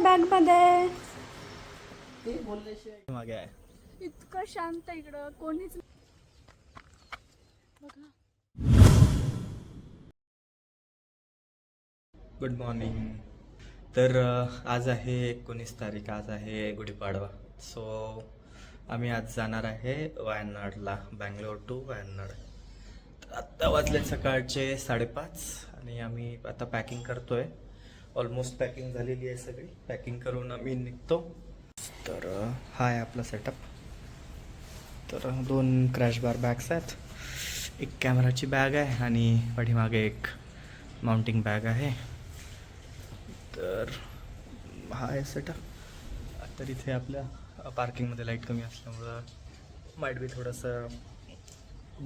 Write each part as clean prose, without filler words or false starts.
Bag मध्ये. ते बोलल्याशिवाय मागे आहे. इतकं शांत इकडं कोणीच बघा. Good morning. तर आज आहे 19 तारीख. आज आहे गुढीपाडवा. सो आम्ही आज जाणार आहे वायनाडला, बँगलोर टू वायनाड. तर आत्ता वाजले सकाळचे 5:30 आणि आम्ही आता पॅकिंग करतोय. ऑलमोस्ट पॅकिंग झालेली आहे सगळी. पॅकिंग करून आम्ही निघतो. तर हा आहे आपला सेटअप. तर 2 क्रॅश बार बॅग्स आहेत, एक कॅमेराची बॅग आहे आणि पाठीमागे एक माउंटिंग बॅग आहे. तर हा आहे सेटअप. तर इथे आपल्या पार्किंगमध्ये लाईट कमी असल्यामुळं माईट बी थोडंसं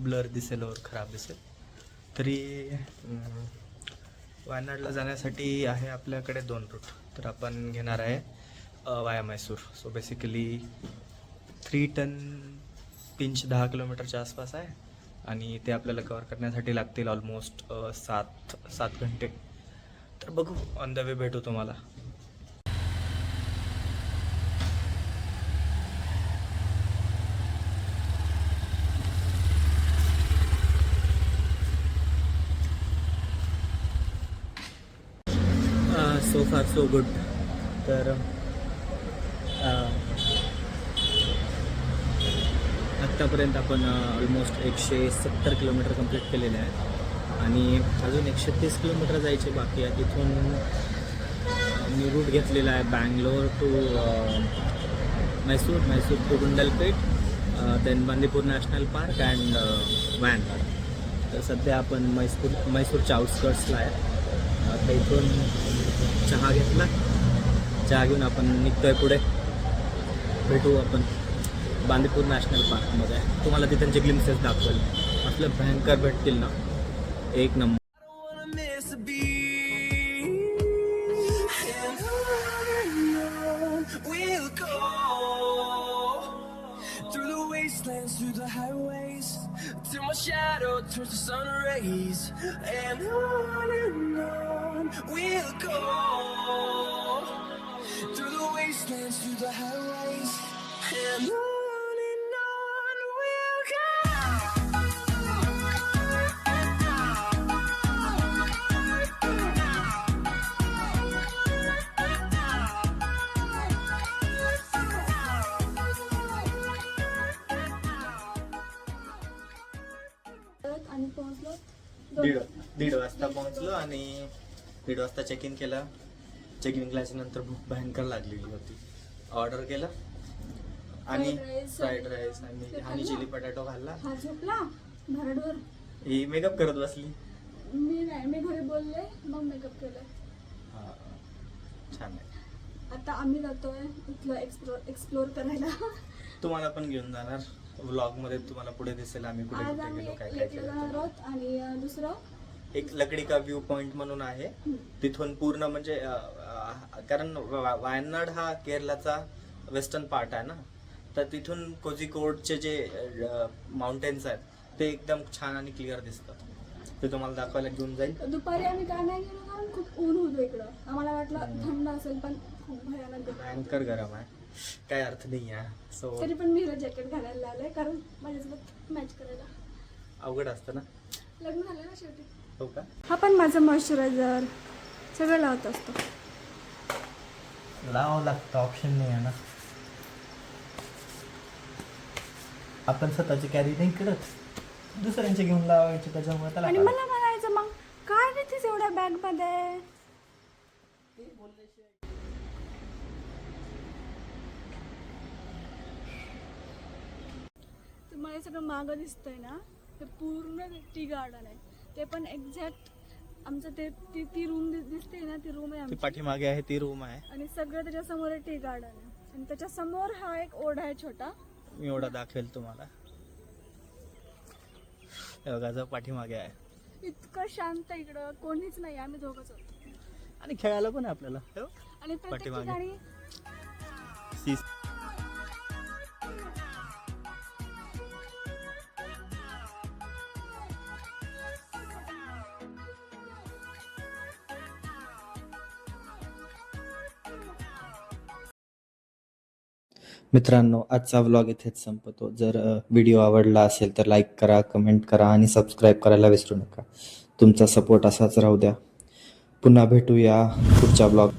ब्लर दिसेल और खराब दिसेल. तरी वायनाडला जाण्यासाठी आहे आपल्याकडे 2 रूट. तर आपण घेणार आहे वाया मैसूर. सो बेसिकली 310 किलोमीटरच्या आसपास आहे आणि ते आपल्याला कवर करण्यासाठी लागतील ऑलमोस्ट 7 घंटे. तर बघू, ऑन द वे भेटू तुम्हाला. सो फार सो गुड. तर आत्तापर्यंत आपण ऑलमोस्ट 170 किलोमीटर कंप्लीट केलेले आहे आणि अजून 130 किलोमीटर जायचे बाकी आहे. तिथून मी रूट घेतलेला आहे Bangalore to Mysore, Mysore to Gundlupet, then Bandipur national park and Wayanad. तर सध्या आपण मैसूरच्या आउटस्कर्ट्सला आहे. आता इथून चहा घेतला, चहा घेऊन आपण निघतोय पुढे. भेटू आपण बांदीपूर नॅशनल पार्कमध्ये. तुम्हाला तिथंचे ग्लिम्सेस दाखवेल. आपलं भयंकर भेटतील ना, एक number. Through the highways till my shadow turns to sun rays, and on we'll go. Through the wastelands, through the highways, and on we'll go. आणि पोहोचलो 1:30 वाजता पोहोचलो आणि 1:30 वाजता चेक इन केलं. चेक इन केल्याच्या नंतर भूक भयंकर लागलेली होती. ऑर्डर केलं आणि फ्राईड राईस आणि चिली पटॅटो खाल्ला. हा झोपला भरडवर. ही मेकअप करत बसली. मी नाही, मी घरी बोलले मग मेकअप केलं. हा, छान आहे. आता आम्ही जातोय इथलं एक्सप्लोर करायला. तुम्हाला पण घेऊन जाणार. व्लॉग मध्ये तुम्हाला पुढे दिसेल आम्ही कुठे आज कुठे आम्ही गेलो, काय काय लेकला जाणार केलं. आहोत आणि दुसरं एक लकडी का व्ह्यू पॉइंट म्हणून आहे. तिथून पूर्ण म्हणजे कारण वायनाड हा केरलाचा वेस्टर्न पार्ट आहे ना, तर तिथून कोझिकोडचे जे माउंटेन्स आहेत ते एकदम छान आणि क्लिअर दिसतात. ते तुम्हाला दाखवायला घेऊन जाईल. दुपारी आम्ही का नाही गेलो कारण खूप ऊन होतं इकडं. आम्हाला वाटलं थंड असेल पण खूप भयानक भयंकर गरम आहे, काय अर्थ नाही आहे. सो तरी पण मी जॅकेट घालायला लावलंय कारण माझ्यासोबत मॅच करायला. अवघड असतं ना. लग्न झालं ना शेवटी. हो का. हा पण माझं मॉइश्चरायझर सगळं लावत असतो. लावावं लागतं, ऑप्शन नाही आहे ना. आपण स्वतःची कॅरी नाही करत, दुसऱ्यांचे घेऊन लावायचे. त्याच्यामुळे त्याला आणि मला म्हणायचं मग काय देतेस एवढ्या बॅग मध्ये. तुम्हाला सगळं मागं दिसतंय ना, ते पूर्ण टी गार्डन आहे. ते पण एक्झॅक्ट आमचं ते ती रूम दिसते ना, ती रूम आहे ती आमची. पाठीमागे आहे ती रूम आहे आणि सगळं त्याच्या समोर टी गार्डन आहे आणि त्याच्या समोर हा एक ओढा आहे छोटा. मी एवढा दाखवेल तुम्हाला. हे बघा, जो पाठीमागे आहे. इतकं शांत इकडं कोणीच नाही, आम्ही दोघंच होतो. आणि खेळायला पण आहे आपल्याला. आणि प्रत्येक पाठीमागे. ठिकाणी मित्रांनो, आजचा व्लॉग इथेच संपतो. जर व्हिडिओ आवडला असेल तर लाईक करा, कमेंट करा आणि सबस्क्राईब करायला विसरू नका. तुमचा सपोर्ट असाच राहू द्या. पुन्हा भेटूया पुढच्या ब्लॉग.